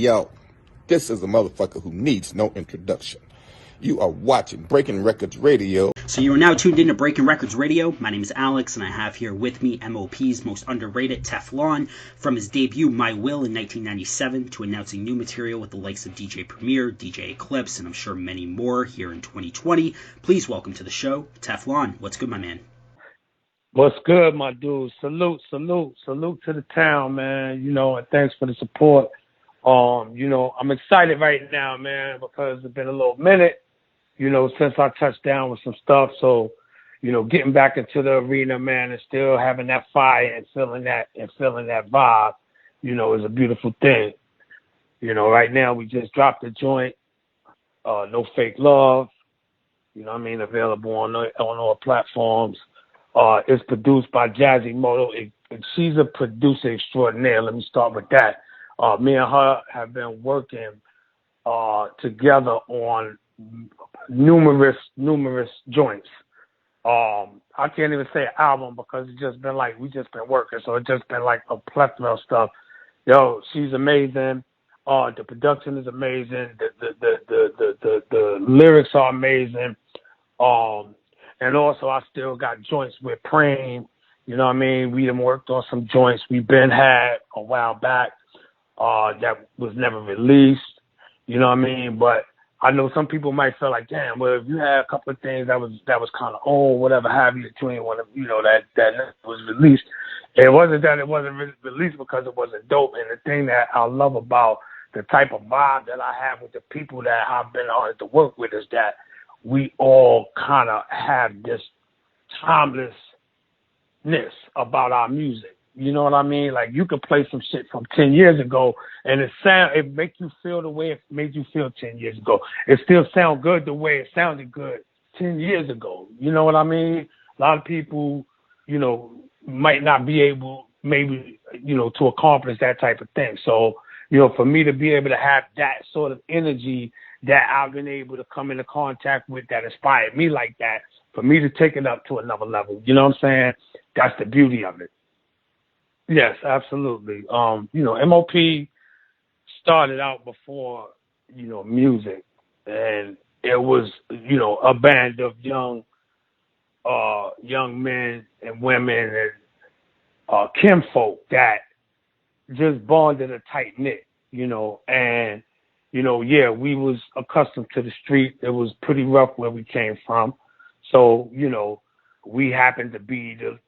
Yo, this is a motherfucker who needs no introduction. You are watching Breaking Records Radio. So you are now tuned into Breaking Records Radio. My name is Alex, and I have here with me M.O.P's most underrated, TEFLON, from his debut My Will in 1997 to announcing new material with the likes of DJ Premier, DJ Eclipse, and I'm sure many more here in 2020. Please welcome to the show, TEFLON. What's good, my man? What's good, my dude? Salute to the town, man. And thanks for the support. I'm excited right now, man, because it's been a little minute, since I touched down with some stuff. So, getting back into the arena, man, and still having that fire and feeling that vibe, is a beautiful thing. Right now we just dropped the joint, No Fake Love, available on all platforms. It's produced by Jazzy Moto. She's a producer extraordinaire. Let me start with that. Me and her have been working together on numerous joints. I can't even say album because it's just been like we just been working, so it's just been like a plethora of stuff. Yo, she's amazing. The production is amazing. The lyrics are amazing. And also I still got joints with Prane. We done worked on some joints we've been had a while back. That was never released, but I know some people might feel like, damn, well, if you had a couple of things that was kind of old, whatever have you, that you ain't want to, that was released. It wasn't that it wasn't released because it wasn't dope. And the thing that I love about the type of vibe that I have with the people that I've been honored to work with is that we all kind of have this timelessness about our music. You know what I mean? Like you could play some shit from 10 years ago and it make you feel the way it made you feel 10 years ago. It still sound good the way it sounded good 10 years ago. You know what I mean? A lot of people, might not be able maybe, to accomplish that type of thing. So, for me to be able to have that sort of energy that I've been able to come into contact with that inspired me like that, for me to take it up to another level, you know what I'm saying? That's the beauty of it. Yes, absolutely. M.O.P started out before, music, and it was, a band of young men and women and kinfolk that just bonded a tight knit, and, we was accustomed to the street. It was pretty rough where we came from. So, we happened to be the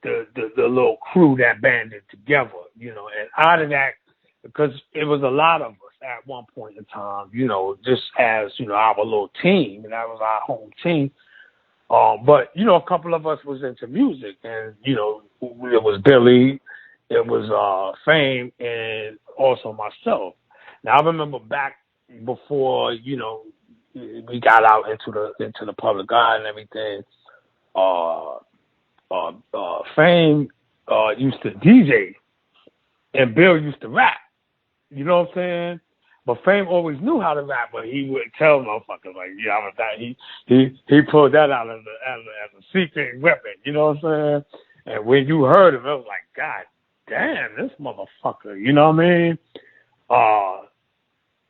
little crew that banded together, and out of that, because it was a lot of us at one point in time, just as, our little team, and that was our home team. But, a couple of us was into music, and, it was Billy, it was Fame, and also myself. Now, I remember back before, we got out into the public eye and everything, Fame used to DJ and Bill used to rap. You know what I'm saying? But Fame always knew how to rap, but he wouldn't tell motherfuckers like, yeah, I was that. He pulled that out as a secret weapon. You know what I'm saying? And when you heard him, it was like, God damn, this motherfucker. You know what I mean?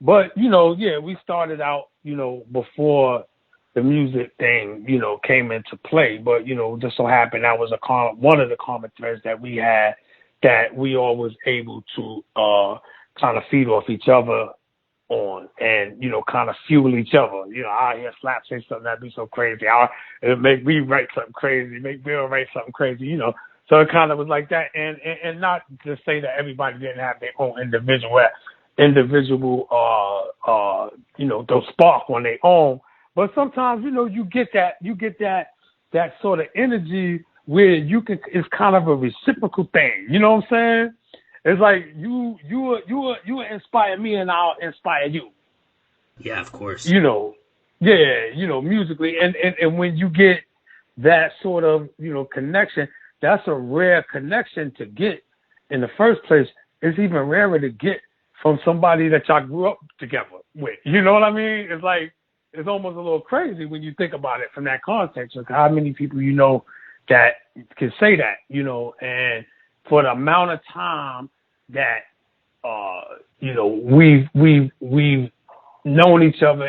But we started out, before the music thing, came into play. But, just so happened that was one of the common threads that we had, that we all was able to kind of feed off each other on and, kind of fuel each other. I hear Slap say something that'd be so crazy. It'd make me write something crazy, make Bill write something crazy, So it kind of was like that. And not to say that everybody didn't have their own individual, those spark on their own. But sometimes, you get that sort of energy where it's kind of a reciprocal thing. You know what I'm saying? It's like you inspire me and I'll inspire you. Yeah, of course. Musically. And when you get that sort of, connection, that's a rare connection to get in the first place. It's even rarer to get from somebody that y'all grew up together with. You know what I mean? It's like, it's almost a little crazy when you think about it from that context. Like how many people that can say that, and for the amount of time that we've we've known each other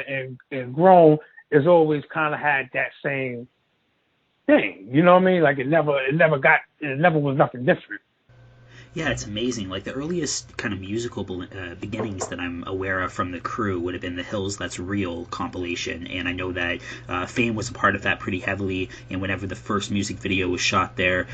and grown, it's always kind of had that same thing. You know what I mean? Like it never was nothing different. Yeah, it's amazing. Like the earliest kind of musical beginnings that I'm aware of from the crew would have been the Hills That's Real compilation, and I know that Fame was a part of that pretty heavily. And whenever the first music video was shot there,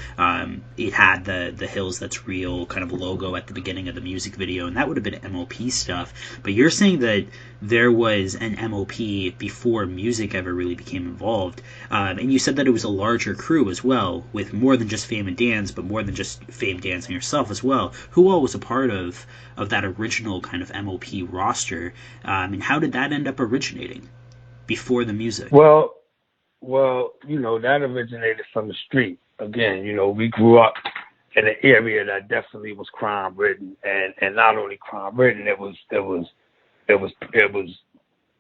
it had the Hills That's Real kind of logo at the beginning of the music video, and that would have been M.O.P stuff. But you're saying that there was an M.O.P before music ever really became involved, and you said that it was a larger crew as well, with more than just Fame and Dan's, but more than just Fame, Dan's, and yourself as well. Who all was a part of that original kind of M.O.P roster, and how did that end up originating before the music? Well, that originated from the street. Again, we grew up in an area that definitely was crime ridden, and not only crime ridden, it was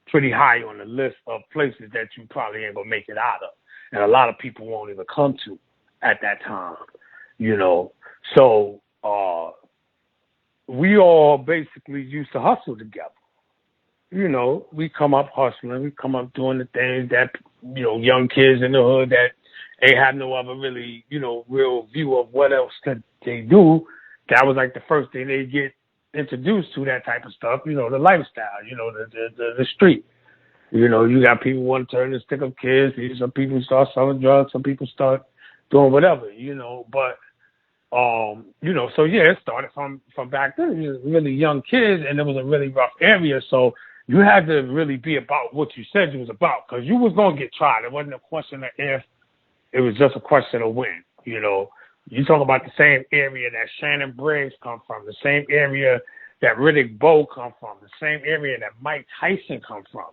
pretty high on the list of places that you probably ain't gonna make it out of, and a lot of people won't even come to at that time. So we all basically used to hustle together. We come up hustling, we come up doing the things that, young kids in the hood that ain't have no other really, real view of what else could they do. That was like the first thing they get introduced to, that type of stuff, the lifestyle, the street. You got people want to turn and stick up kids. Some people start selling drugs. Some people start doing whatever, but so yeah, it started from back then. You were really young kids, and it was a really rough area. So you had to really be about what you said you was about, because you was gonna get tried. It wasn't a question of if; it was just a question of when. You talk about the same area that Shannon Briggs come from, the same area that Riddick Bowe come from, the same area that Mike Tyson come from.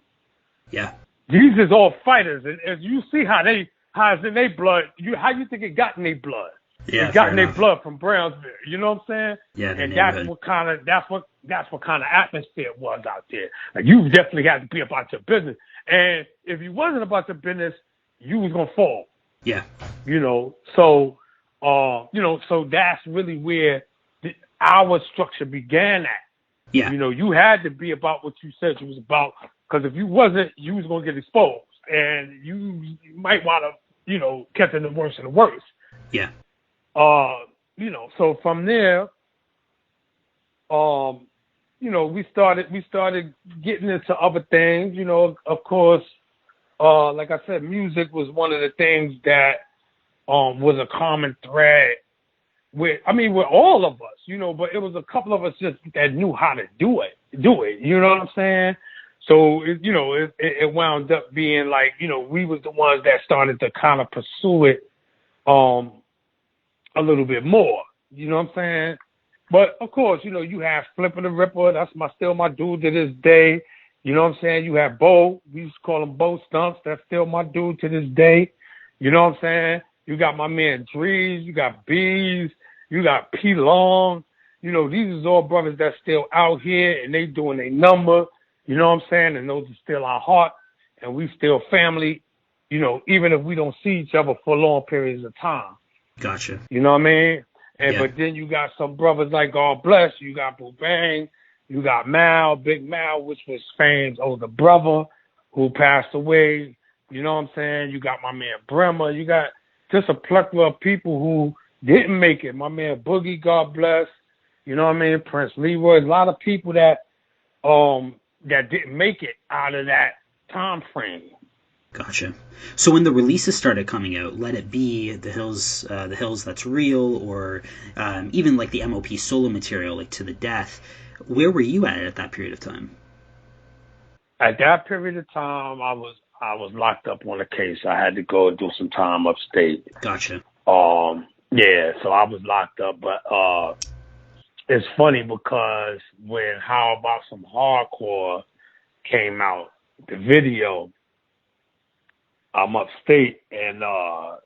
Yeah, these is all fighters, and as you see how it's in their blood, how you think it got in their blood? Yeah, it got in their blood from Brownsville. You know what I'm saying? Yeah, and that's what kind of atmosphere it was out there. Like, you definitely had to be about your business, and if you wasn't about your business, you was gonna fall. Yeah. So that's really where our structure began at. Yeah. You had to be about what you said you was about, because if you wasn't, you was gonna get exposed, and you might want to, catch the worst of the worst. Yeah. So from there, we started getting into other things. Of course, like I said, music was one of the things that was a common thread with all of us, but it was a couple of us just that knew how to do it. You know what I'm saying? So it wound up being like, we was the ones that started to kind of pursue it a little bit more. You know what I'm saying? But of course, you have Flipper the Ripper. That's still my dude to this day. You know what I'm saying? You have Bo. We used to call him Bo Stumps. That's still my dude to this day. You know what I'm saying? You got my man Drees. You got Bees. You got P Long. These is all brothers that's still out here, and they doing their number. You know what I'm saying? And those are still our heart, and we still family, even if we don't see each other for long periods of time. Gotcha. You know what I mean? And Yeah. But then you got some brothers like God Bless. You got Boo Bang. You got Mal, Big Mal, which was Fame's older brother who passed away. You know what I'm saying? You got my man Bremer. You got just a plethora of people who didn't make it. My man Boogie, God bless. You know what I mean? Prince Leroy. A lot of people that didn't make it out of that time frame. Gotcha. So when the releases started coming out, Let It Be, The Hills That's Real, or even like the M.O.P solo material, like To the Death, where were you at that period of time? At that period of time, I was locked up on a case. I had to go do some time upstate. Gotcha. Yeah, so I was locked up, but it's funny because when How About Some Hardcore came out, the video, I'm upstate, and I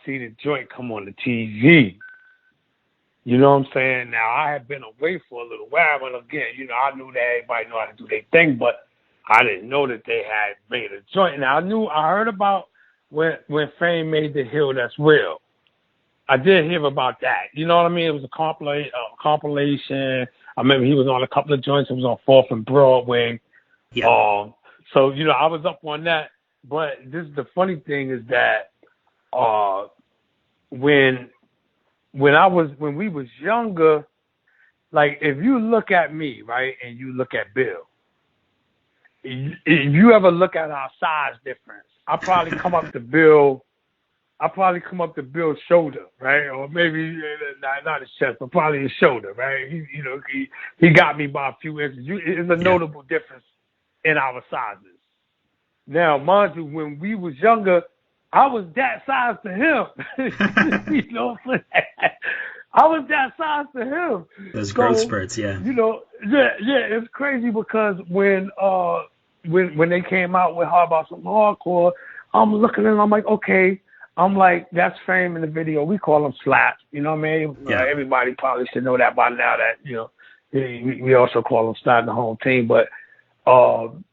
see the joint come on the TV. You know what I'm saying? Now, I had been away for a little while, and again, I knew that everybody knew how to do their thing, but I didn't know that they had made a joint. Now, I heard about when Fame made The Hill That's Real. I did hear about that. You know what I mean? It was a compilation. I remember he was on a couple of joints. It was on 4th and Broadway. Yeah. So, you know, I was up on that. But this the funny thing is that when we was younger, like if you look at me, right, and you look at Bill, if you ever look at our size difference, I probably come up to Bill's shoulder, right? Or maybe not his chest, but probably his shoulder, right? He got me by a few inches. It's a notable difference in our sizes. Now, mind you, when we was younger, I was that size to him. You know what I'm saying? I was that size to him. Those growth spurts, yeah. You know, it's crazy because when they came out with How About Some Hardcore, I'm looking at them, I'm like, okay. I'm like, that's Fame in the video. We call him Slap. You know what I mean? Yeah. Everybody probably should know that by now that, you know, we also call him Slap the home team. But I'm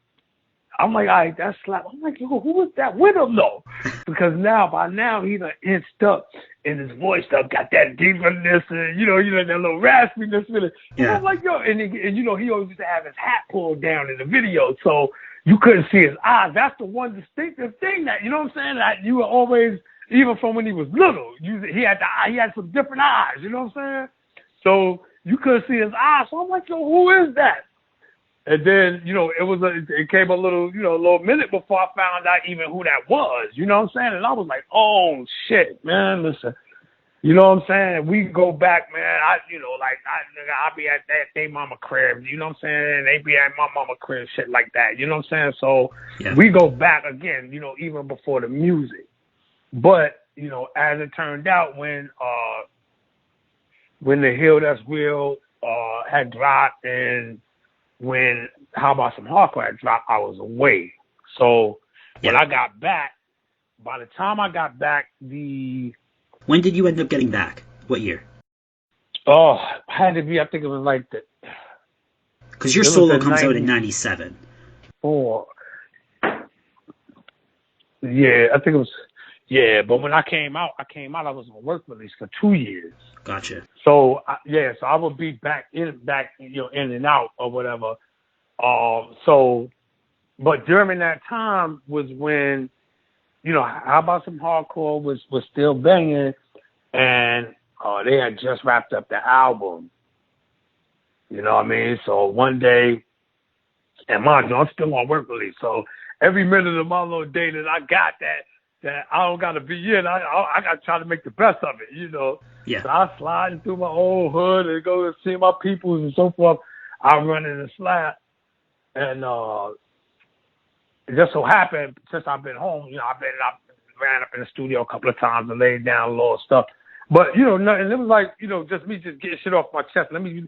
like, all right, that's Slap. I'm like, yo, who was that with him, though? Because by now, he done inched up and his voice got that deepness and, you know, that little raspiness with it. Yeah. I'm like, yo, and you know, he always used to have his hat pulled down in the video, so you couldn't see his eyes. That's the one distinctive thing that, you know what I'm saying, that you were always, even from when he was little, he had some different eyes, you know what I'm saying? So you couldn't see his eyes. So I'm like, yo, who is that? And then, you know, it came a little minute before I found out even who that was, you know what I'm saying? And I was like, oh, shit, man, listen. You know what I'm saying? We go back, man. I be at they mama crib. You know what I'm saying? They be at my mama crib, shit like that. You know what I'm saying? So we go back again, you know, even before the music. But, you know, as it turned out, when The Hill That's Real had dropped and when How About Some Hardcore had dropped, I was away. So when I got back, by the time I got back, When did you end up getting back? What year? Oh, had to be, I think it was like the... Because your solo comes out in 97. Yeah, I think it was... Yeah, but when I came out, I was on work release for 2 years. Gotcha. So, so I would be back, you know, in and out or whatever. But during that time was when, you know, How About Some Hardcore was still banging, and they had just wrapped up the album. You know what I mean? So one day, and mind you, I'm still on work release, so every minute of my little day that I got that I don't got to be in, I got to try to make the best of it, you know? Yeah. So I slide through my old hood and go and see my peoples and so forth. I run in the Slap, and it just so happened, since I've been home, you know, I ran up in the studio a couple of times and laid down a little stuff. But, you know, and it was like, you know, just me just getting shit off my chest. Let me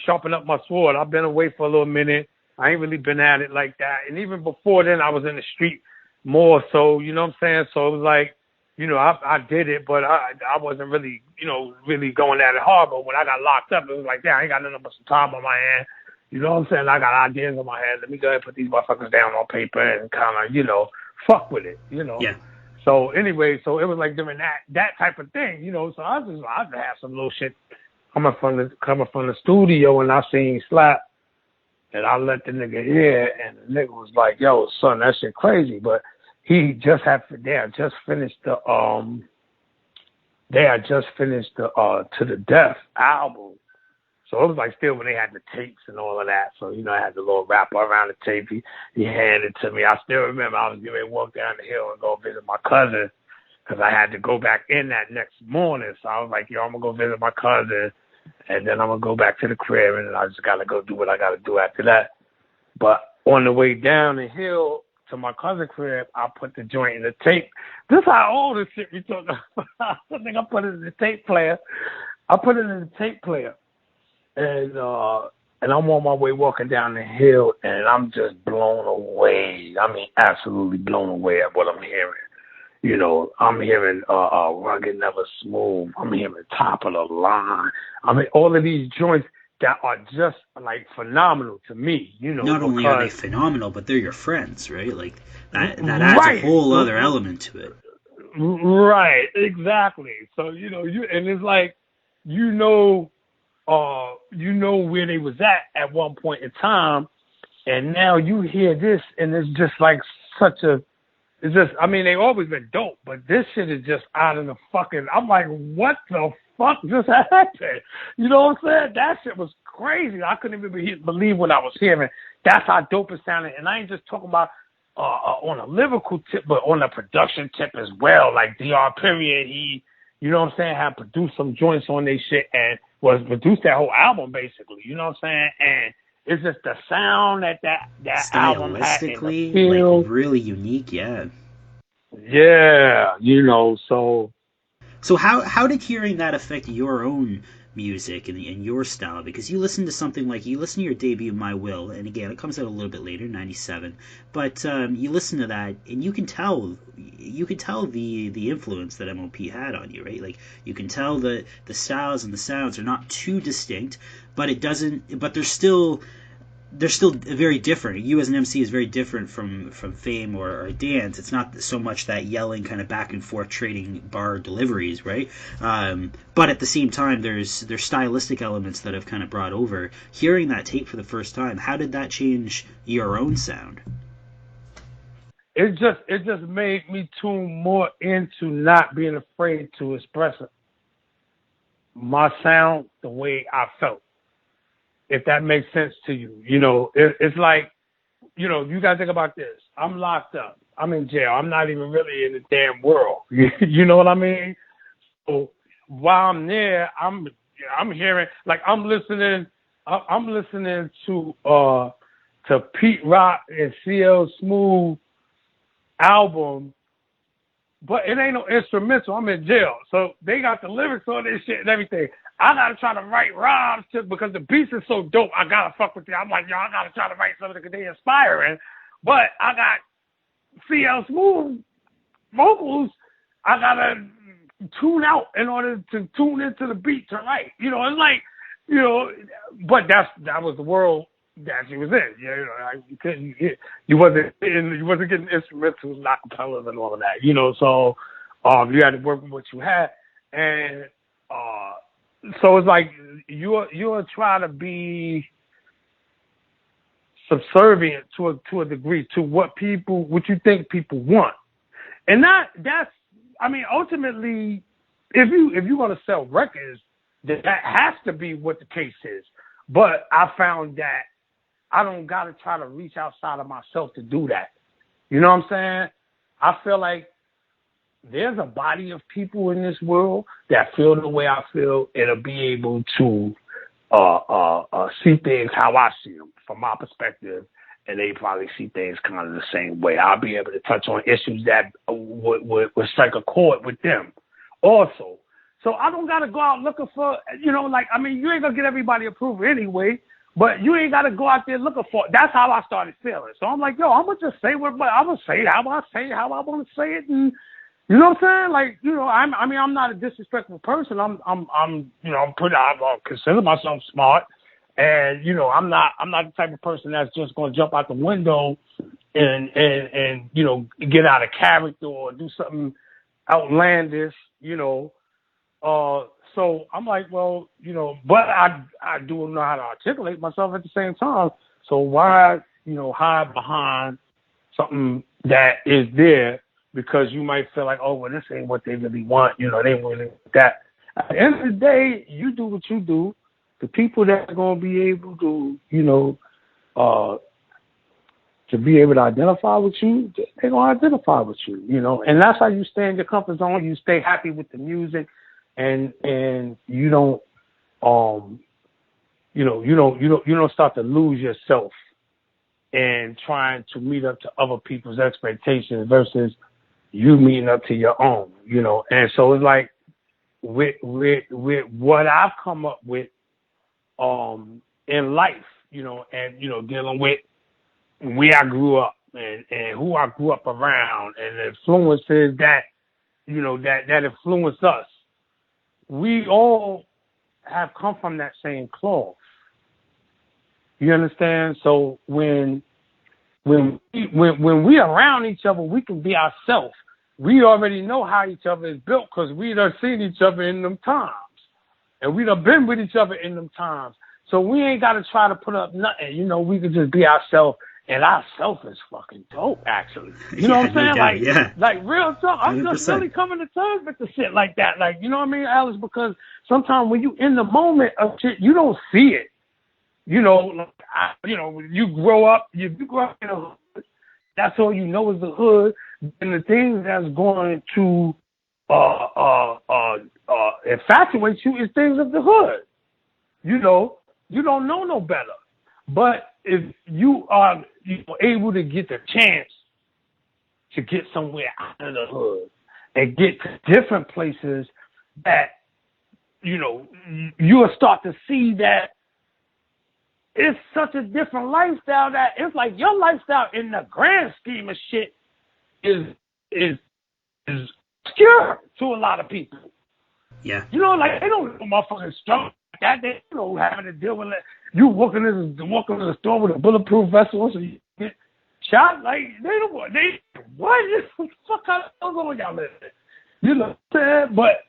sharpen up my sword. I've been away for a little minute. I ain't really been at it like that. And even before then, I was in the street more so, you know what I'm saying? So it was like, you know, I did it, but I wasn't really, you know, really going at it hard. But when I got locked up, it was like, damn, I ain't got nothing but some time on my hand. You know what I'm saying? I got ideas on my head. Let me go ahead and put these motherfuckers down on paper and kind of, you know, fuck with it, you know? Yeah. So anyway, so it was like doing that type of thing, you know? So I'd have some little shit coming from the studio, and I seen Slap, and I let the nigga hear, and the nigga was like, yo, son, that shit crazy. But they had just finished the To the Death album. So it was like still when they had the tapes and all of that. So, you know, I had the little wrapper around the tape. He handed it to me. I still remember I was getting ready to walk down the hill and go visit my cousin because I had to go back in that next morning. So I was like, yo, I'm going to go visit my cousin, and then I'm going to go back to the crib, and then I just got to go do what I got to do after that. But on the way down the hill to my cousin's crib, I put the joint in the tape. This is how old this shit we talking about. I think I put it in the tape player. And I'm on my way walking down the hill, and I'm just blown away. I mean, absolutely blown away at what I'm hearing. You know, I'm hearing Rugged Never Smooth. I'm hearing Top of the Line. I mean, all of these joints that are just, like, phenomenal to me, you know. Not only are they phenomenal, but they're your friends, right? Like, that adds a whole other element to it. Right, exactly. So, you know, and it's like, you know, you know where they was at one point in time, and now you hear this, and it's just like such a, it's just, I mean, they've always been dope, but this shit is just out of the fucking, I'm like, what the fuck just happened? You know what I'm saying? That shit was crazy. I couldn't even believe what I was hearing. That's how dope it sounded. And I ain't just talking about on a lyrical tip, but on a production tip as well. Like DR Period, he, you know what I'm saying, had produced some joints on their shit and was produced that whole album basically. You know what I'm saying? And it's just the sound that album had and the feel. like really unique, yeah. Yeah, you know, so how did hearing that affect your own music and your style? Because you listen to your debut My Will, and again it comes out a little bit later, 97, but you listen to that and you can tell the influence that M.O.P had on you, right? Like you can tell the styles and the sounds are not too distinct, but they're still very different. You as an MC is very different from Fame or Dance. It's not so much that yelling kind of back and forth trading bar deliveries, right? But at the same time, there's stylistic elements that have kind of brought over. Hearing that tape for the first time, how did that change your own sound? It just made me tune more into not being afraid to express my sound the way I felt. If that makes sense to you. You know, it's like, you know, you got to think about this. I'm locked up. I'm in jail. I'm not even really in the damn world. You know what I mean? So while I'm there, I'm hearing, like I'm listening to Pete Rock and CL Smooth album, but it ain't no instrumental. I'm in jail. So they got the lyrics on this shit and everything. I gotta try to write rhymes because the beats is so dope. I gotta fuck with you. I'm like, yo, I gotta try to write something because they inspiring. But I got CL Smooth vocals. I gotta tune out in order to tune into the beat to write. You know, it's like, you know, but that was the world that she was in. You know, you wasn't getting instrumentals, acapellas, and all of that. You know, so you had to work with what you had, and so it's like you'll try to be subservient to a degree to what you think people want, and that's I mean ultimately if you're gonna sell records, that has to be what the case is. But I found that I don't gotta try to reach outside of myself to do that. You know what I'm saying? I feel like there's a body of people in this world that feel the way I feel and will be able to see things how I see them from my perspective, and they probably see things kind of the same way. I'll be able to touch on issues that would strike a chord with them also. So I don't got to go out looking for, you know, like, I mean, you ain't going to get everybody approval anyway, but you ain't got to go out there looking for it. That's how I started feeling. So I'm like, yo, I'm going to just say I'm going to say how I want to say it, and you know what I'm saying? Like, you know, I'm not a disrespectful person. I consider myself smart, and you know, I'm not the type of person that's just gonna jump out the window and you know, get out of character or do something outlandish, you know. So I'm like, well, you know, but I do know how to articulate myself at the same time. So why, you know, hide behind something that is there? Because you might feel like, oh, well, this ain't what they really want. You know, they really want that. At the end of the day, you do what you do. The people that are going to be able to, you know, to be able to identify with you, they're going to identify with you, you know. And that's how you stay in your comfort zone. You stay happy with the music, and you don't, you don't start to lose yourself in trying to meet up to other people's expectations versus you meeting up to your own, you know. And so it's like with what I've come up with in life, you know, and you know, dealing with where I grew up and who I grew up around and the influences that, you know, that influenced us. We all have come from that same cloth. You understand? So when we around each other, we can be ourselves. We already know how each other is built because we done seen each other in them times. And we done been with each other in them times. So we ain't got to try to put up nothing. You know, we can just be ourselves. And ourselves is fucking dope, actually. You know what I'm saying? No doubt, like real talk. I'm 100%. just really coming to terms with the shit like that. Like, you know what I mean, Alex? Because sometimes when you in the moment of shit, you don't see it. You know, when you grow up, you grow up in a hood, that's all you know is the hood. And the things that's going to infatuate you is things of the hood. You know, you don't know no better. But if you are able to get the chance to get somewhere out of the hood and get to different places that, you know, you'll start to see that it's such a different lifestyle that it's like your lifestyle in the grand scheme of shit is obscure to a lot of people. Yeah. You know, like they don't know motherfucking struggle like that. They don't know having to deal with it. You walking in the store with a bulletproof vest on so you get shot. Like what the fuck kind of on y'all living? You know what I'm saying? But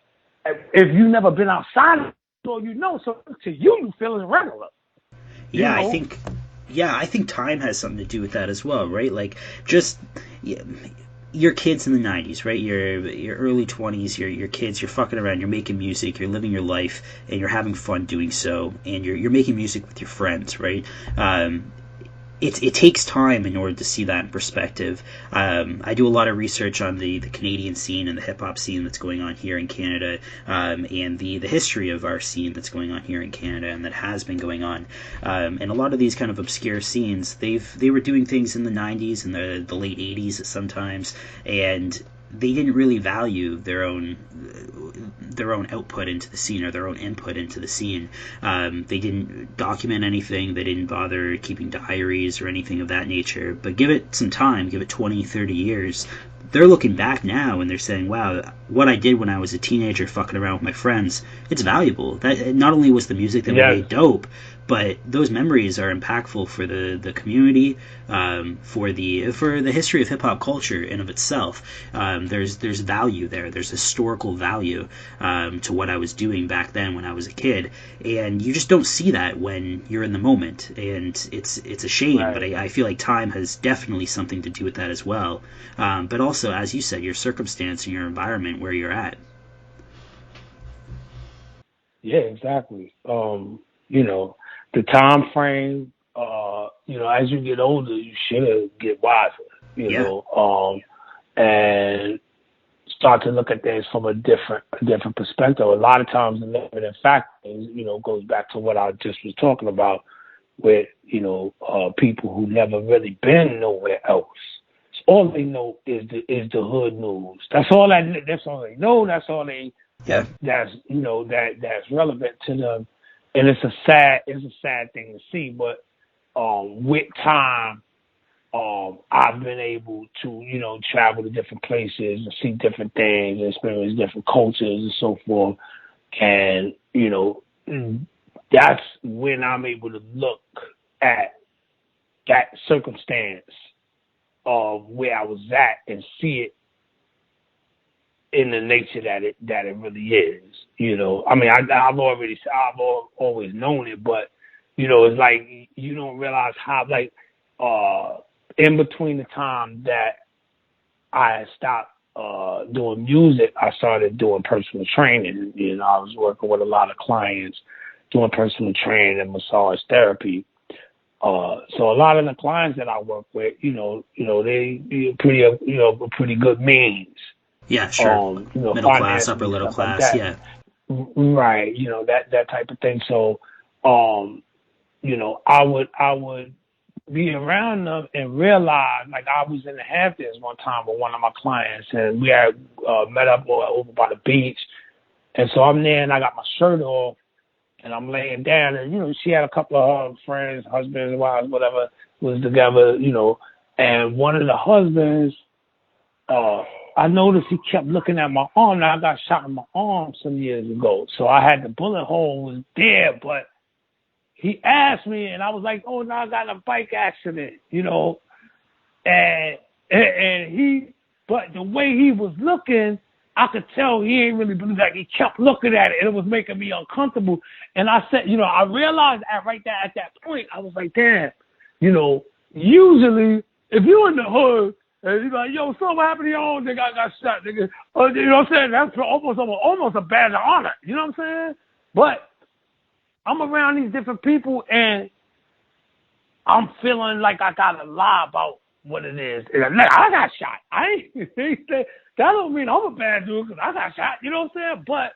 if you never been outside of the store, you know. So to you feel irregular. Yeah, you know? I think time has something to do with that as well, right? Like just. Yeah, your kids in the 90s, right? Your early 20s, your kids, you're fucking around, you're making music, you're living your life, and you're having fun doing so, and you're making music with your friends, right? It takes time in order to see that in perspective. I do a lot of research on the Canadian scene and the hip-hop scene that's going on here in Canada, and the history of our scene that's going on here in Canada and that has been going on. And a lot of these kind of obscure scenes, they were doing things in the 90s and the late 80s sometimes, and they didn't really value their own output into the scene or their own input into the scene. They didn't document anything. They didn't bother keeping diaries or anything of that nature. But give it some time, give it 20, 30 years. They're looking back now and they're saying, wow, what I did when I was a teenager fucking around with my friends, it's valuable. That not only was the music that we made dope, but those memories are impactful for the community, for the history of hip hop culture in of itself. There's value there. There's historical value to what I was doing back then when I was a kid, and you just don't see that when you're in the moment, and it's a shame. Right. But I feel like time has definitely something to do with that as well. But also, as you said, your circumstance and your environment where you're at. Yeah, exactly. You know, the time frame, you know, as you get older, you should get wiser, you know, and start to look at things from a different perspective. A lot of times the limiting factors, you know, goes back to what I just was talking about with, you know, people who never really been nowhere else. So all they know is the hood news. That's all they know. That's all they, that's, you know, that's relevant to them. And it's a sad thing to see, but with time, I've been able to, you know, travel to different places and see different things and experience different cultures and so forth. And, you know, that's when I'm able to look at that circumstance of where I was at and see it in the nature that it really is. You know, I mean, I've always known it, but, you know, it's like you don't realize how, like, in between the time that I stopped doing music, I started doing personal training. You know, I was working with a lot of clients doing personal training and massage therapy. So a lot of the clients that I work with, you know, they pretty good means. Yeah, sure. You know, middle class, upper middle class, like right. You know, that type of thing. So, you know, I would be around them and realize, like, I was in the Hamptons one time with one of my clients, and we had met up over by the beach. And so I'm there, and I got my shirt off, and I'm laying down, and, you know, she had a couple of her friends, husbands, wives, whatever, was together, you know, and one of the husbands, I noticed he kept looking at my arm. Now, I got shot in my arm some years ago, so I had the bullet hole was there, but he asked me, and I was like, oh, no, I got in a bike accident, you know, and he, but the way he was looking, I could tell he ain't really believe that. He kept looking at it, and it was making me uncomfortable. And I said, I realized at that point, I was like, damn, usually if you in the hood and you like, yo, so what happened to your own nigga? I got shot, nigga. You know what I'm saying? That's almost a badge of honor. You know what I'm saying? But I'm around these different people, and I'm feeling like I gotta lie about what it is. And I got shot. I ain't that don't mean I'm a bad dude because I got shot. You know what I'm saying? But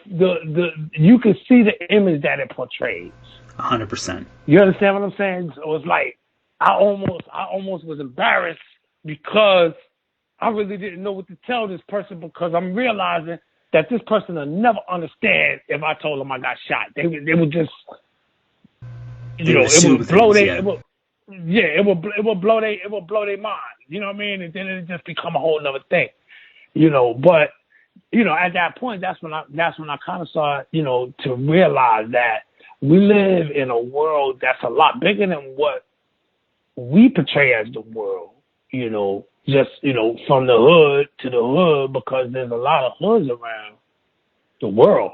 the you can see the image that it portrays. 100%. You understand what I'm saying? So it's like I almost was embarrassed because I really didn't know what to tell this person, because I'm realizing that this person will never understand if I told them I got shot. They would just, it would blow their, it would blow their mind. You know what I mean? And then it just become a whole other thing. But at that point, that's when I kind of started, to realize that we live in a world that's a lot bigger than what we portray as the world. Just from the hood to the hood, because there's a lot of hoods around the world.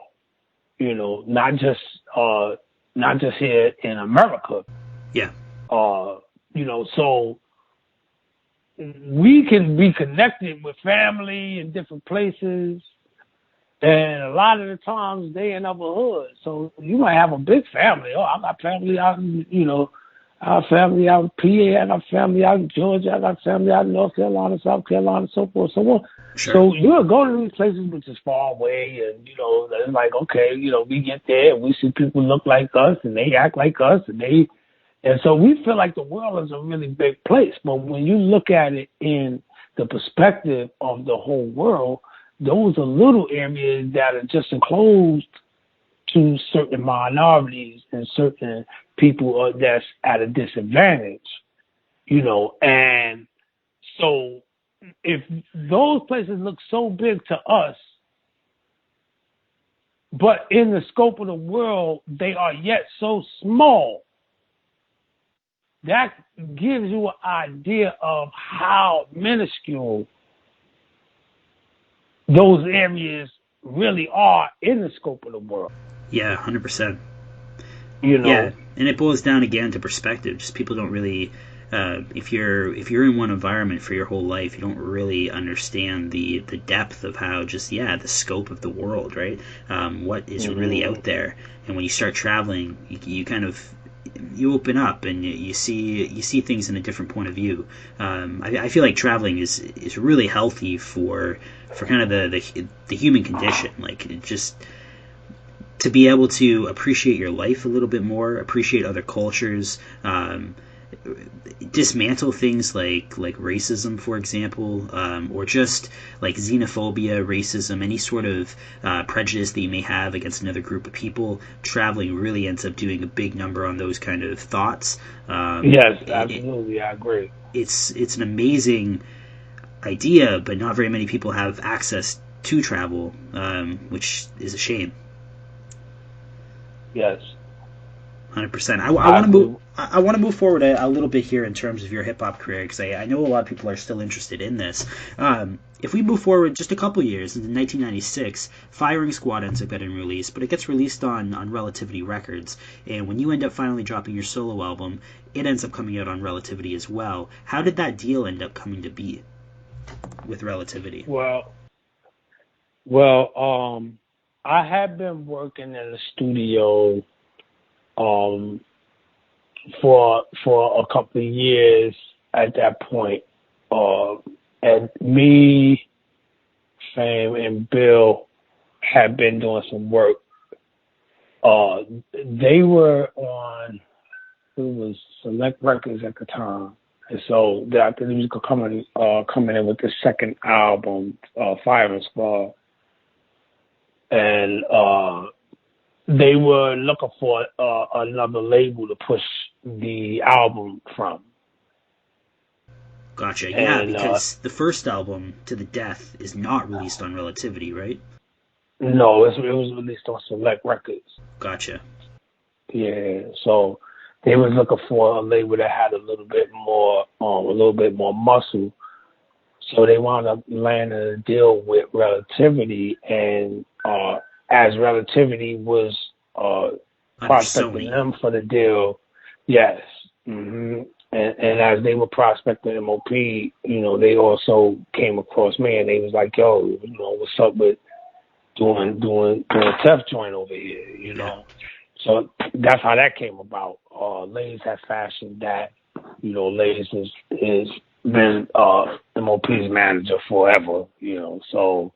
Not just here in America. Yeah. So we can be connected with family in different places, and a lot of the times they in other hoods. So you might have a big family. Oh, I got family out in, I got family out in PA, I got family out in Georgia, I got family out in North Carolina, South Carolina, so forth, so on. Sure. So you'll go to these places which is far away, and it's like, okay, we get there and we see people look like us and they act like us, and so we feel like the world is a really big place. But when you look at it in the perspective of the whole world, those are little areas that are just enclosed to certain minorities and certain people that's at a disadvantage, and so if those places look so big to us, but in the scope of the world, they are yet so small, that gives you an idea of how minuscule those areas really are in the scope of the world. Yeah, 100%. Yeah, and it boils down again to perspective. Just people don't really, if you're in one environment for your whole life, you don't really understand the depth of how the scope of the world, right? What is really out there, and when you start traveling, you open up and you see things in a different point of view. I feel like traveling is really healthy for kind of the human condition, like it just. To be able to appreciate your life a little bit more, appreciate other cultures, dismantle things like racism, for example, or just like xenophobia, racism, any sort of prejudice that you may have against another group of people. Traveling really ends up doing a big number on those kind of thoughts. Yes, absolutely, I agree. It's an amazing idea, but not very many people have access to travel, which is a shame. Yes. 100%. I want to move forward a little bit here in terms of your hip hop career, because I know a lot of people are still interested in this. If we move forward just a couple years, in 1996, Firing Squad ends up getting released, but it gets released on Relativity Records. And when you end up finally dropping your solo album, it ends up coming out on Relativity as well. How did that deal end up coming to be with Relativity? Well, I had been working in the studio for a couple of years at that point. And me, Fame, and Bill had been doing some work. They were on, it was Select Records at the time. And so the musical coming in with the second album, Firing Squad. And they were looking for another label to push the album from. Gotcha. Yeah, because the first album, To the Death, is not released on Relativity, right? No, it was released on Select Records. Gotcha. Yeah, so they was looking for a label that had a little bit more muscle. So they wound up landing a deal with Relativity, and as Relativity was prospecting them for the deal, yes. And as they were prospecting M.O.P, they also came across me, and they was like, yo, what's up with doing Tef joint over here, So that's how that came about. Lays had fashioned that. Lays is been M.O.P's manager forever, So,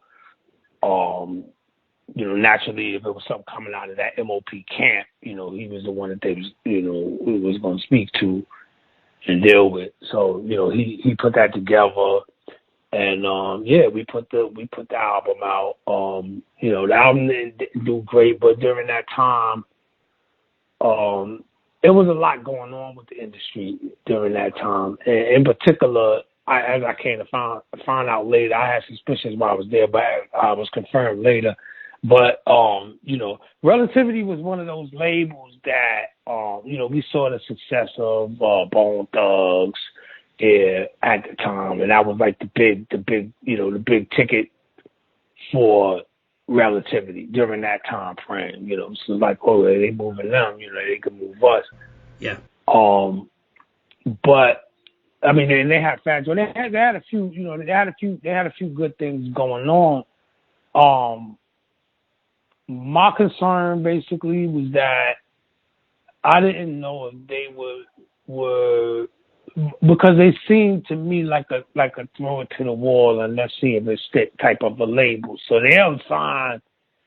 naturally, if it was something coming out of that M.O.P camp, he was the one that they was going to speak to and deal with. So, he put that together, and we put the album out. The album didn't do great, but during that time, there was a lot going on with the industry during that time. And in particular, as I came to find out later, I had suspicions while I was there, but I was confirmed later. But, Relativity was one of those labels that, we saw the success of Bone Thugs at the time. And that was like the big ticket for Relativity during that time frame, So like, oh, they moving them, they can move us. Yeah. But I mean, and they had fans. They had a few, they had a few good things going on. My concern basically was that I didn't know if they were because they seemed to me like a throw it to the wall and let's see if it stick type of a label. So they'll sign,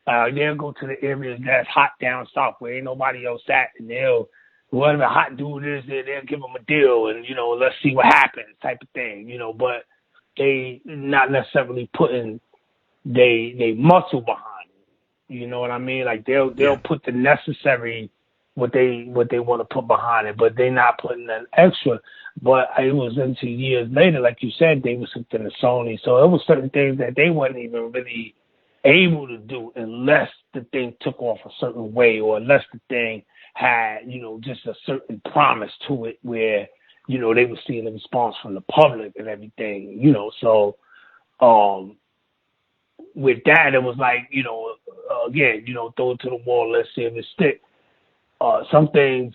they'll go to the areas that's hot down south where ain't nobody else at, and whoever the hot dude is, they'll give them a deal and let's see what happens type of thing. But they not necessarily putting they muscle behind it. You know what I mean? Like they'll put the necessary what they want to put behind it, but they're not putting an extra. But it was into years later, like you said, they were something to Sony. So it was certain things that they wasn't even really able to do unless the thing took off a certain way or unless the thing had, just a certain promise to it where, they were seeing the response from the public and everything, So with that, it was like, again, throw it to the wall, let's see if it stick. Some things,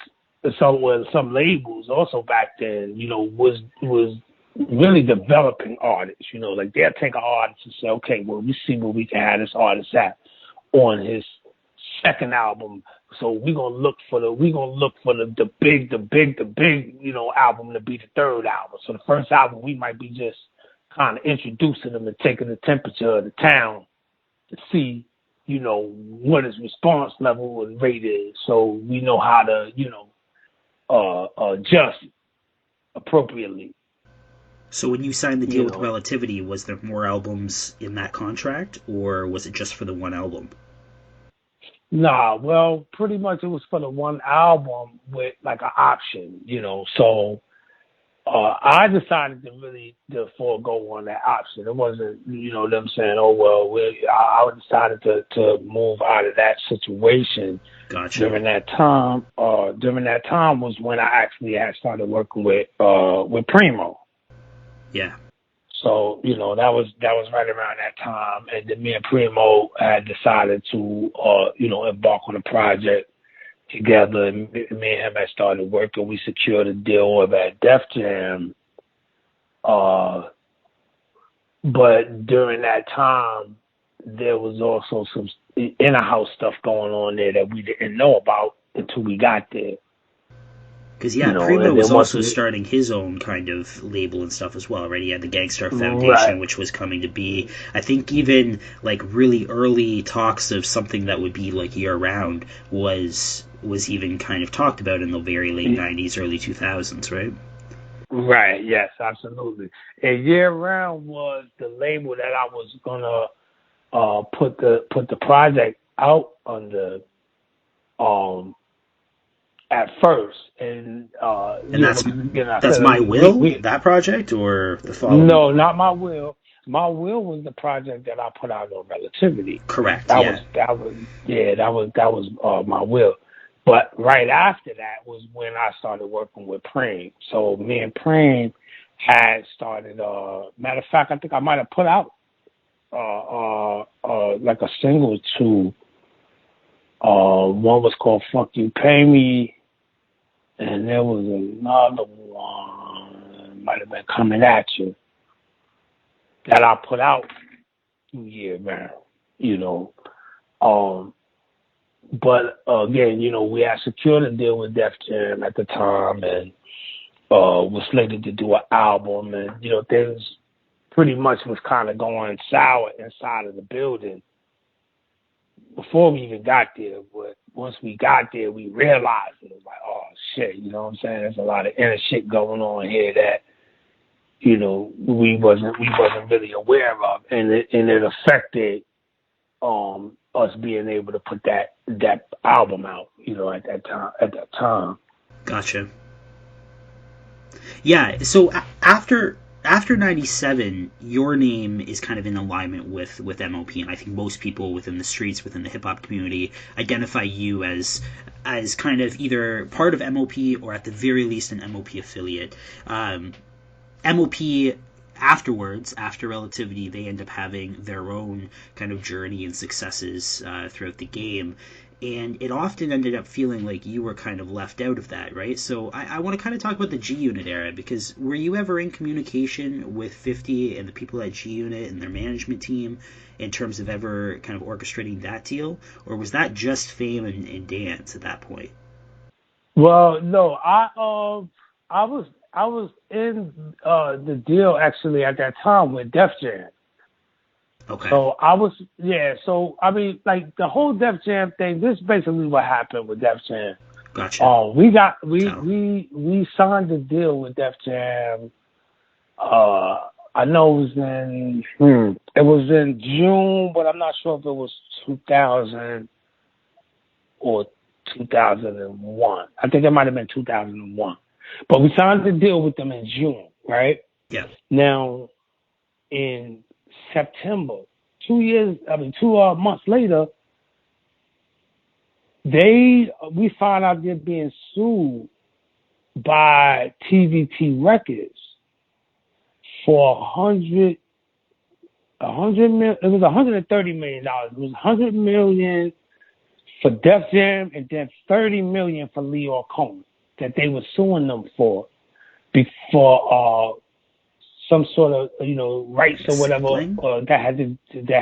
some labels also back then, was really developing artists, like they'll take an artist and say, okay, well, we see where we can have this artist at on his second album. So we're gonna look for the big, album to be the third album. So the first album we might be just kind of introducing them and taking the temperature of the town to see, what his response level and rate is, so we know how to, adjust appropriately. So when you signed the deal with Relativity, was there more albums in that contract, or was it just for the one album? Nah, well, pretty much it was for the one album with like an option, So I decided to forego on that option. It wasn't, them saying, "Oh well," I decided to move out of that situation. Gotcha. During that time was when I actually had started working with Primo. Yeah. So, that was right around that time. And then me and Primo had decided to, embark on a project together. And me and him had started working. We secured a deal at Def Jam. But during that time, there was also some in-house stuff going on there that we didn't know about until we got there. Because, Primo was also starting his own kind of label and stuff as well, right? He had the Gangstar Foundation, right, which was coming to be. I think even, like, really early talks of something that would be, like, year-round was even kind of talked about in the very late 90s, early 2000s, right? Right, yes, absolutely. And year-round was the label that I was going to put the project out under at first, and that's My Will, that project, or the following? No, not My Will. My Will was the project that I put out on Relativity. Correct. That was My Will. But right after that was when I started working with Preem. So me and Preem had started. Matter of fact, I think I might have put out like a single or two. One was called "Fuck You, Pay Me," and there was another one, might have been "Coming at You," that I put out 2 years back. But again, we had secured a deal with Def Jam at the time, and was slated to do an album, and things pretty much was kind of going sour inside of the building before we even got there. But once we got there, we realized it was like, oh shit, you know what I'm saying? There's a lot of inner shit going on here that we wasn't really aware of, and it affected us being able to put that album out, at that time. Gotcha. Yeah. So after '97, your name is kind of in alignment with M.O.P, and I think most people within the streets, within the hip hop community, identify you as kind of either part of M.O.P or at the very least an M.O.P affiliate. M.O.P afterwards, after Relativity, they end up having their own kind of journey and successes throughout the game. And it often ended up feeling like you were kind of left out of that, right? So I want to kind of talk about the G Unit era, because were you ever in communication with 50 and the people at G Unit and their management team in terms of ever kind of orchestrating that deal? Or was that just fame and dance at that point? Well, no, I was in the deal actually at that time with Def Jam. Okay. So I was, so I mean, like the whole Def Jam thing, this is basically what happened with Def Jam. Gotcha. We signed a deal with Def Jam. I know it was in June, but I'm not sure if it was 2000 or 2001. I think it might have been 2001. But we signed the deal with them in June, right? Yeah. Now, in September, 2 months later, we found out they're being sued by TVT Records for $130 million. It was $130 million. It was $100 million for Def Jam and then $30 million for Lyor Cohen that they were suing them for some sort of rights or whatever that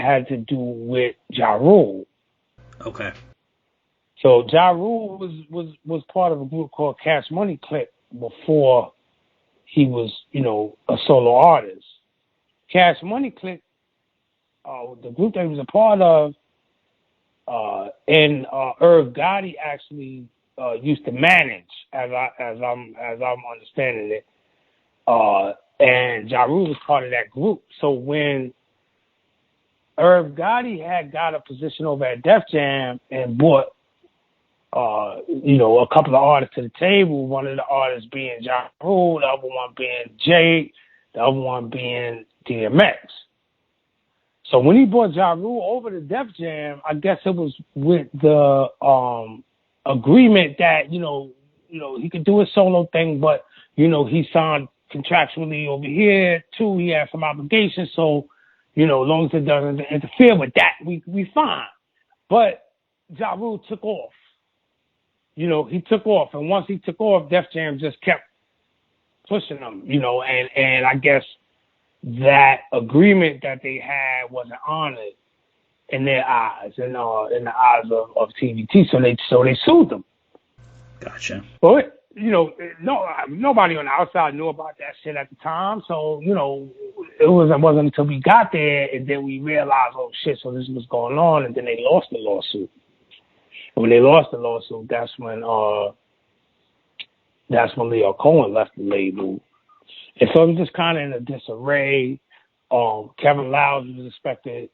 had to do with Ja Rule. Okay. So Ja Rule was part of a group called Cash Money Click before he was a solo artist. Cash Money Click, the group that he was a part of, and Irv Gotti actually used to manage, as I'm understanding it. And Ja Rule was part of that group. So when Irv Gotti had got a position over at Def Jam and brought, a couple of artists to the table, one of the artists being Ja Rule, the other one being Jay, the other one being DMX. So when he brought Ja Rule over to Def Jam, I guess it was with the agreement that, he could do a solo thing, but, he signed contractually over here too. He had some obligations, so as long as it doesn't interfere with that, we fine. But Ja Rule took off. He took off, and once he took off, Def Jam just kept pushing him. And I guess that agreement that they had wasn't honored in their eyes, and in the eyes of TVT. So they sued them. Gotcha. But nobody on the outside knew about that shit at the time. So it wasn't until we got there and then we realized, oh shit, so this was going on, and then they lost the lawsuit. And when they lost the lawsuit, that's when Lyor Cohen left the label. And so it was just kind of in a disarray. Kevin Lowndes was expected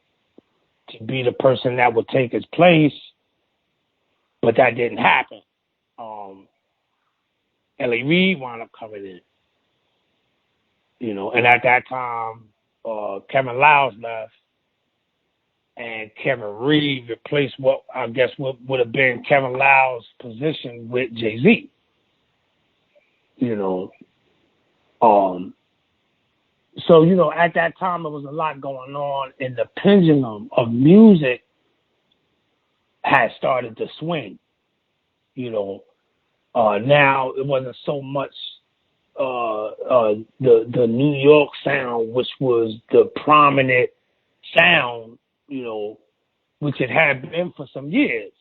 to be the person that would take his place, but that didn't happen. L.A. Reid wound up coming in, and at that time, Kevin Lowndes left, and Kevin Reid replaced what I guess would have been Kevin Lowndes' position with Jay-Z. So, at that time, there was a lot going on, and the pendulum of music had started to swing. Now it wasn't so much the New York sound, which was the prominent sound, which it had been for some years.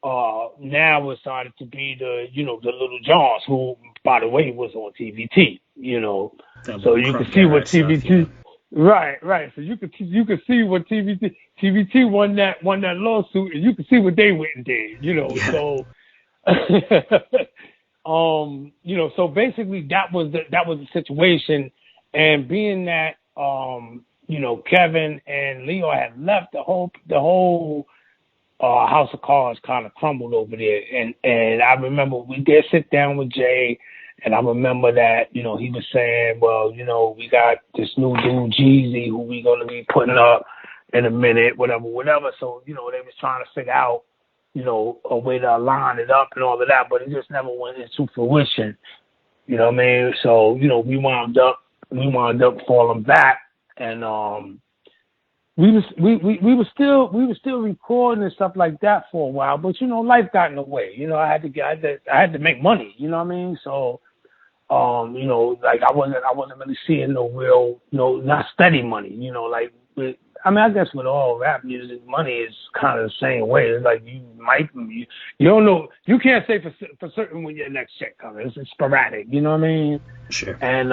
Now it started to be the Little Johns, who, by the way, was on TVT. So you can see what TVT. Stuff, yeah. Right. So you could see what TVT won that lawsuit, and you can see what they went and did. Yeah. So. So basically that was the situation, and being that Kevin and Leo had left, the whole House of Cards kind of crumbled over there, and I remember we did sit down with Jay, and I remember that he was saying, well, we got this new dude Jeezy who we gonna be putting up in a minute, whatever. So they was trying to figure out a way to align it up and all of that, but it just never went into fruition. You know what I mean? So, we wound up falling back, and we were still recording and stuff like that for a while, but life got in the way. I had to make money, you know what I mean? So like I wasn't really seeing no real, not steady money, I guess with all rap music, money is kind of the same way. It's like you don't know, you can't say for certain when your next check comes. It's sporadic, you know what I mean? Sure. And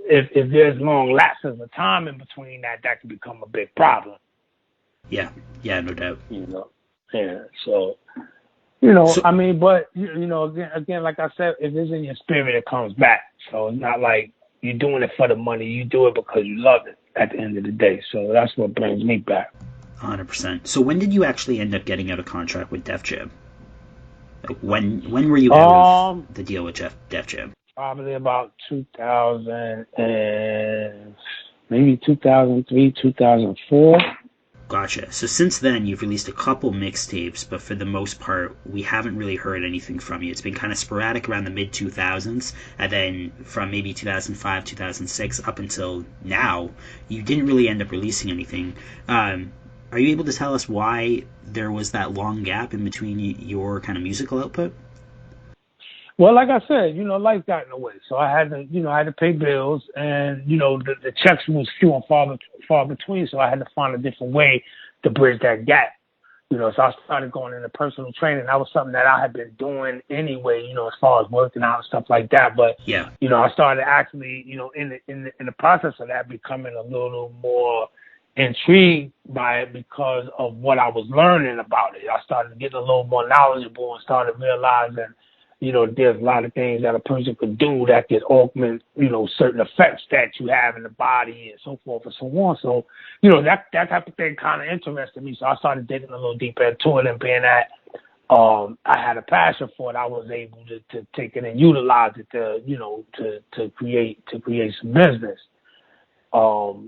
if there's long lapses of time in between that can become a big problem. Yeah, no doubt. Yeah. So, but again, like I said, if it's in your spirit, it comes back. So it's not like you're doing it for the money. You do it because you love it at the end of the day. So that's what brings me back. 100%. So when did you actually end up getting out of contract with Def Jam? Like when were you out of the deal with Def Jam? Probably about 2000 and maybe 2003, 2004. Gotcha. So since then, you've released a couple mixtapes, but for the most part, we haven't really heard anything from you. It's been kind of sporadic around the mid-2000s, and then from maybe 2005, 2006 up until now, you didn't really end up releasing anything. Are you able to tell us why there was that long gap in between your kind of musical output? Well, like I said, life got in the way, so I had to pay bills, and the checks was few and far between, so I had to find a different way to bridge that gap. So I started going into personal training. That was something that I had been doing anyway, as far as working out and stuff like that. But yeah, I started actually, in the process of that, becoming a little more intrigued by it because of what I was learning about it. I started getting a little more knowledgeable and started realizing, there's a lot of things that a person could do that could augment, certain effects that you have in the body and so forth and so on. So, that type of thing kind of interested me. So I started digging a little deeper into it, and being that I had a passion for it, I was able to take it and utilize it to create some business. So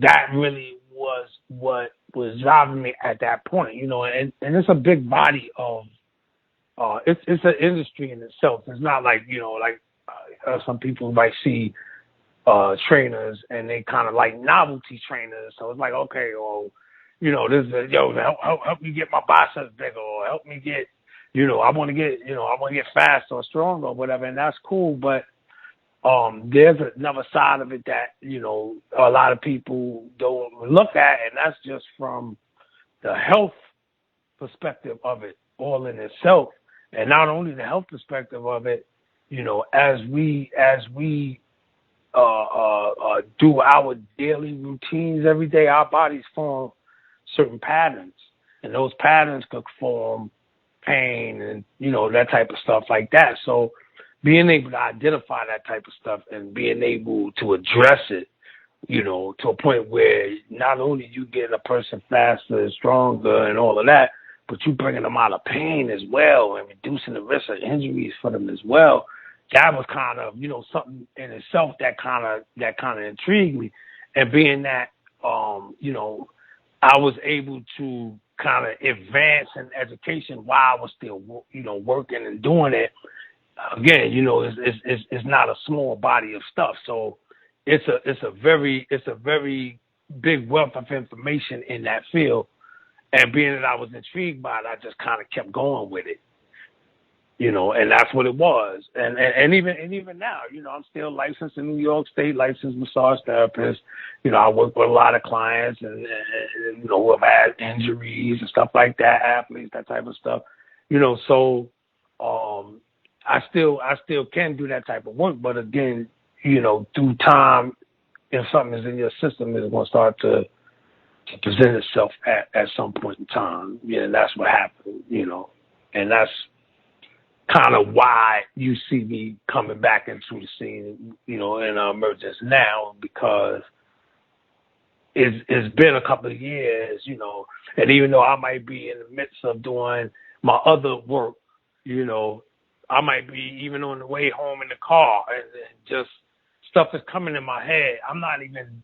that really was what was driving me at that point, and it's a big body of, it's an industry in itself. It's not like, some people might see trainers and they kind of like novelty trainers. So it's like, okay, or, this is, help me get my biceps bigger, or help me get, I want to get faster or stronger or whatever. And that's cool. But there's another side of it that, a lot of people don't look at, and that's just from the health perspective of it all in itself. And not only the health perspective of it, as we do our daily routines every day, our bodies form certain patterns, and those patterns could form pain and, that type of stuff like that. So being able to identify that type of stuff and being able to address it, to a point where not only you get a person faster and stronger and all of that, but you bringing them out of pain as well and reducing the risk of injuries for them as well. That was kind of, something in itself that kind of intrigued me. And being that, I was able to kind of advance in education while I was still, working and doing it. Again, it's not a small body of stuff. So, it's a very big wealth of information in that field. And being that I was intrigued by it, I just kind of kept going with it, and that's what it was. And even now, I'm still licensed in New York State, licensed massage therapist. I work with a lot of clients and who have had injuries and stuff like that, athletes, that type of stuff. So I still can do that type of work, but again, through time, if something is in your system, it's going to start to present itself at some point in time. That's what happened, and that's kind of why you see me coming back into the scene, in emergence now, because it's been a couple of years, and even though I might be in the midst of doing my other work, I might be even on the way home in the car and just stuff is coming in my head. I'm not even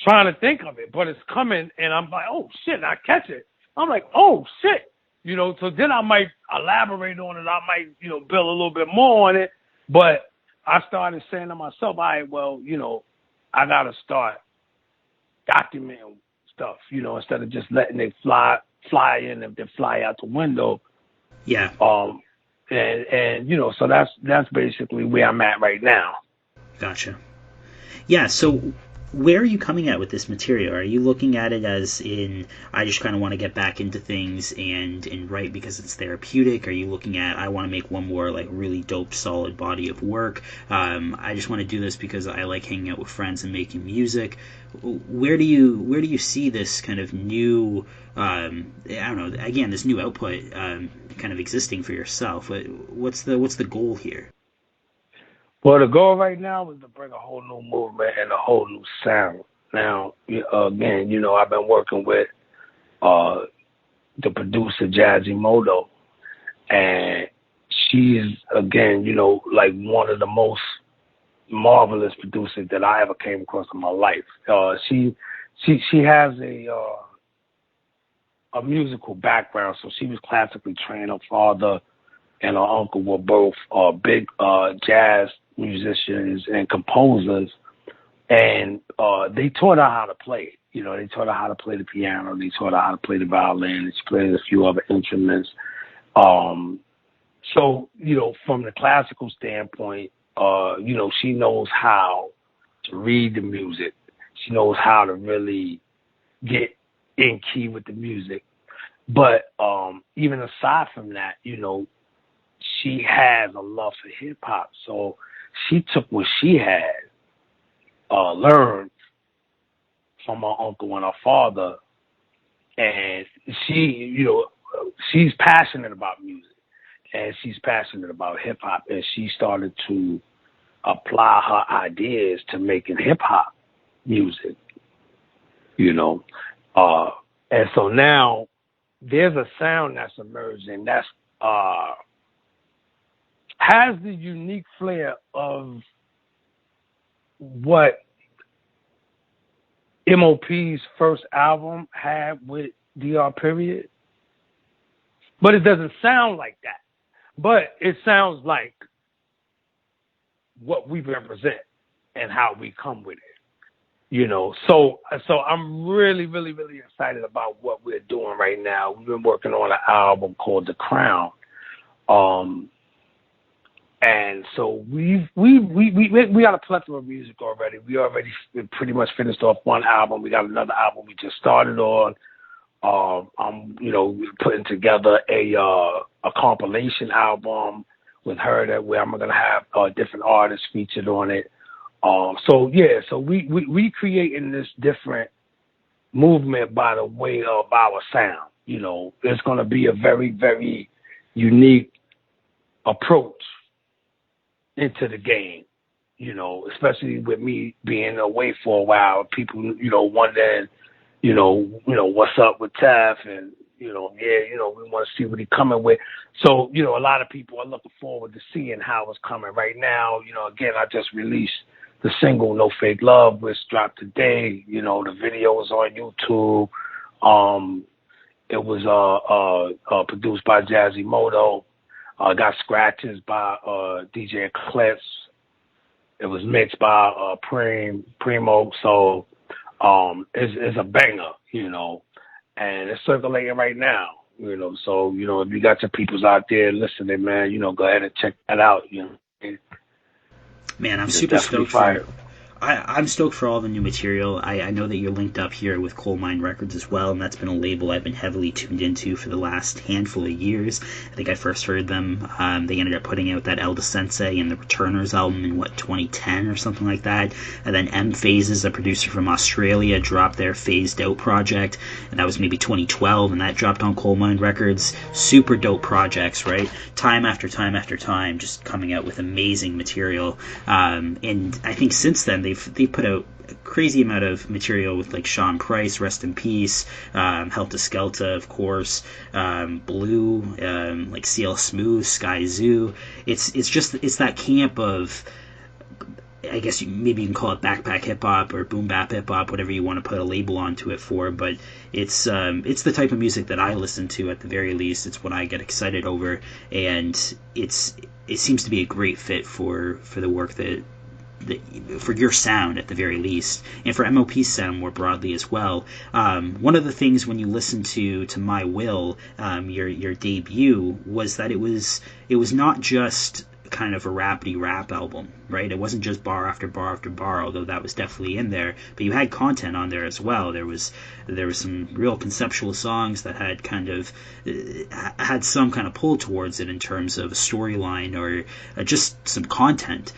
trying to think of it, but it's coming, and I'm like, oh shit, and I catch it. I'm like, oh shit, so then I might elaborate on it. I might, build a little bit more on it, but I started saying to myself, all right, well, I got to start documenting stuff, instead of just letting it fly in and then fly out the window. Yeah. And so that's basically where I'm at right now. Gotcha. Yeah, so where are you coming at with this material? Are you looking at it as in, I just kind of want to get back into things and write because it's therapeutic? Are you looking at, I want to make one more like really dope, solid body of work? I just want to do this because I like hanging out with friends and making music. Where do you see this kind of new, I don't know, again, this new output kind of existing for yourself? What's the goal here? Well, the goal right now is to bring a whole new movement and a whole new sound. Now, again, I've been working with the producer Jazzy Modo, and she is, again, like one of the most marvelous producers that I ever came across in my life. She has a musical background, so she was classically trained. Her father and her uncle were both big jazz musicians and composers, and they taught her how to play. They taught her how to play the piano. They taught her how to play the violin. And she played a few other instruments. So, from the classical standpoint, she knows how to read the music. She knows how to really get in key with the music. But even aside from that, she has a love for hip hop. So she took what she had learned from her uncle and her father, and she's passionate about music, and she's passionate about hip hop, and she started to apply her ideas to making hip hop music, and so now there's a sound that's emerging that's has the unique flair of what M.O.P's first album had with DR Period. But it doesn't sound like that. But it sounds like what we represent and how we come with it. So I'm really, really, really excited about what we're doing right now. We've been working on an album called The Crown. And so we got a plethora of music already. We already pretty much finished off one album. We got another album we just started on. I'm putting together a compilation album with her where I'm gonna have different artists featured on it. So we creating this different movement by the way of our sound. It's gonna be a very, very unique approach into the game, especially with me being away for a while. People, wondering, what's up with Tef, and we want to see what he's coming with. So, a lot of people are looking forward to seeing how it's coming. Right now, again, I just released the single "No Fake Love," which dropped today. The video is on YouTube. It was produced by Jazzy Modo. Got scratches by DJ Eclipse. It was mixed by Primo, so it's a banger, you know, and it's circulating right now, you know. So, you know, if you got your peoples out there listening, man, you know, go ahead and check that out, you know. Man, I'm It's super definitely stoked fire. for. I'm stoked for all the new material. I know that you're linked up here with Coal Mine Records as well, and that's been a label I've been heavily tuned into for the last handful of years. I think I first heard them. They ended up putting out that Elda Sensei and the Returners album in, 2010 or something like that. And then M Phases, a producer from Australia, dropped their Phased Out project, and that was maybe 2012, and that dropped on Coal Mine Records. Super dope projects, right? Time after time after time, just coming out with amazing material. And I think since then, they've put out a crazy amount of material with like Sean Price, rest in peace, Helter Skelter, of course, Blue, like CL Smooth, Sky Zoo. It's that camp of, I guess maybe you can call it backpack hip hop or boom bap hip hop, whatever you want to put a label onto it for. But it's the type of music that I listen to at the very least. It's what I get excited over, and it seems to be a great fit for the work that for your sound at the very least, and for M.O.P's sound more broadly as well. One of the things when you listen to My Will, your debut, was that it was not just kind of a rapidy rap album, right? It wasn't just bar after bar after bar, although that was definitely in there, but you had content on there as well. There was some real conceptual songs that had kind of had some kind of pull towards it in terms of a storyline or just some content.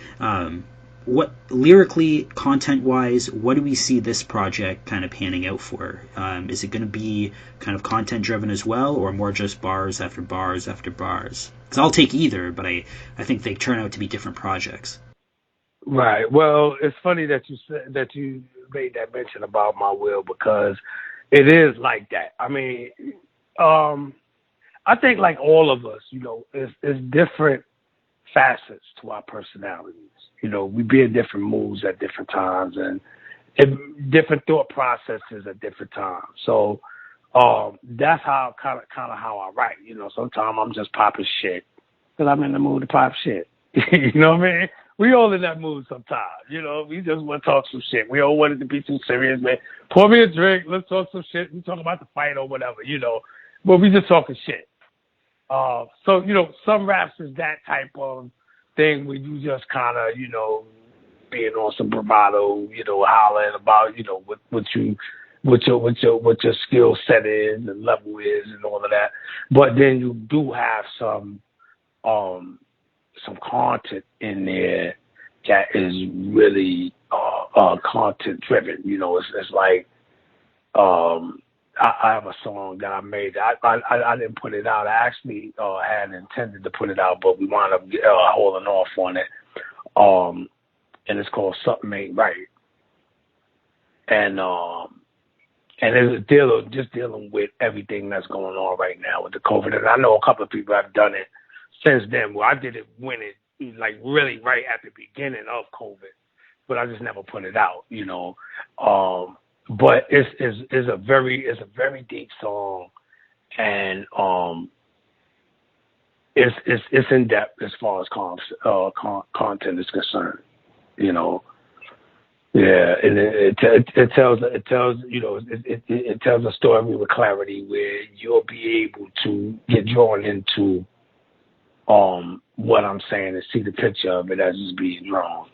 What lyrically, content-wise, what do we see this project kind of panning out for? Is it going to be kind of content-driven as well, or more just bars after bars after bars? Because I'll take either, but I think they turn out to be different projects. Right. Well, it's funny that you made that mention about My Will, because it is like that. I mean, I think like all of us, you know, it's different facets to our personalities. You know, we be in different moods at different times and different thought processes at different times. So that's how kind of how I write. You know, sometimes I'm just popping shit because I'm in the mood to pop shit. You know what I mean? We all in that mood sometimes. You know, we just want to talk some shit. We all want it to be too serious, man. Pour me a drink. Let's talk some shit. We talk about the fight or whatever, you know. But we just talking shit. So, you know, some raps is that type of thing where you just kind of, you know, being on some bravado, you know, hollering about, you know, what your skill set is and level is and all of that. But then you do have some content in there that is really content driven. You know, it's like I have a song that I made. I didn't put it out. I actually had intended to put it out, but we wound up holding off on it. And it's called Something Ain't Right. And it's dealing with everything that's going on right now with the COVID. And I know a couple of people have done it since then. Well, I did it when it, like, really right at the beginning of COVID, but I just never put it out, you know. But it's a very deep song, and it's in depth as far as content is concerned, you know. Yeah, and it tells you know it tells a story with clarity where you'll be able to get drawn into what I'm saying and see the picture of it as it's being drawn.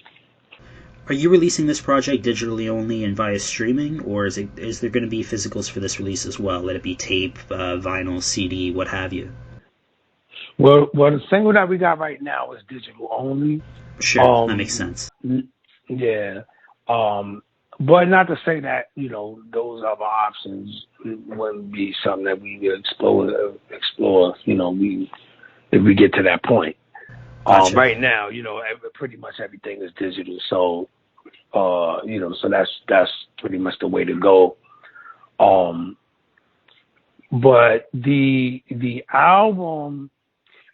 Are you releasing this project digitally only and via streaming, or is there going to be physicals for this release as well? Let it be tape, vinyl, CD, what have you? Well, the single that we got right now is digital only. Sure, that makes sense. Yeah. But not to say that, you know, those other options wouldn't be something that we would explore, you know, if we get to that point. Gotcha. Right now, you know, pretty much everything is digital. So, you know, so that's pretty much the way to go. But the album,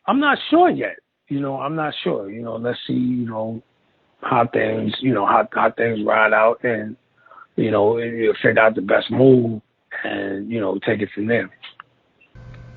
I'm not sure yet. You know, I'm not sure. You know, let's see, you know, how things ride out, and, you know, you'll figure out the best move and, you know, take it from there.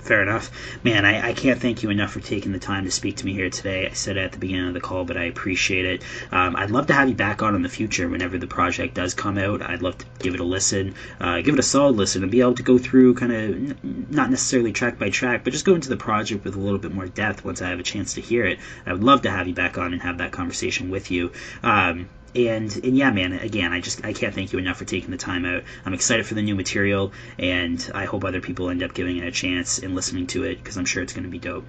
Fair enough. Man, I can't thank you enough for taking the time to speak to me here today. I said it at the beginning of the call, but I appreciate it. I'd love to have you back on in the future whenever the project does come out. I'd love to give it a listen, give it a solid listen, and be able to go through kind of, not necessarily track by track, but just go into the project with a little bit more depth once I have a chance to hear it. I would love to have you back on and have that conversation with you. And yeah, man, again, I can't thank you enough for taking the time out. I'm excited for the new material, and I hope other people end up giving it a chance and listening to it, because I'm sure it's going to be dope.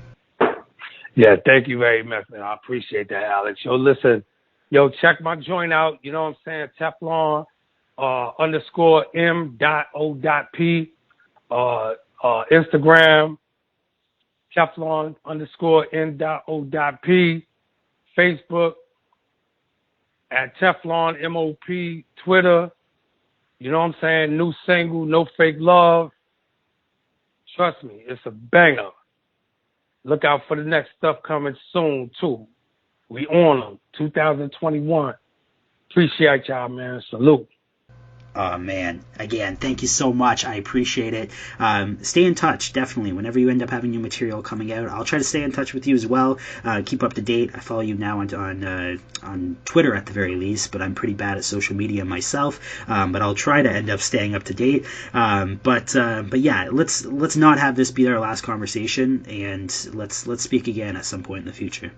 Yeah, thank you very much, man. I appreciate that, Alex. Yo, listen, check my joint out. You know what I'm saying? Teflon _ M.O.P. Instagram, Teflon _ M.O.P. Facebook at Teflon M.O.P. Twitter. You know what I'm saying? New single, No Fake Love. Trust me, it's a banger. Look out for the next stuff coming soon, too. We on them. 2021. Appreciate y'all, man. Salute. Oh, man. Again, thank you so much. I appreciate it. Stay in touch, definitely. Whenever you end up having new material coming out, I'll try to stay in touch with you as well. Keep up to date. I follow you now on Twitter at the very least, but I'm pretty bad at social media myself. But I'll try to end up staying up to date. But yeah, let's not have this be our last conversation, and let's speak again at some point in the future.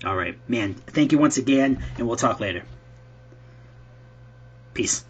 All right, man. Thank you once again, and we'll talk later. Peace.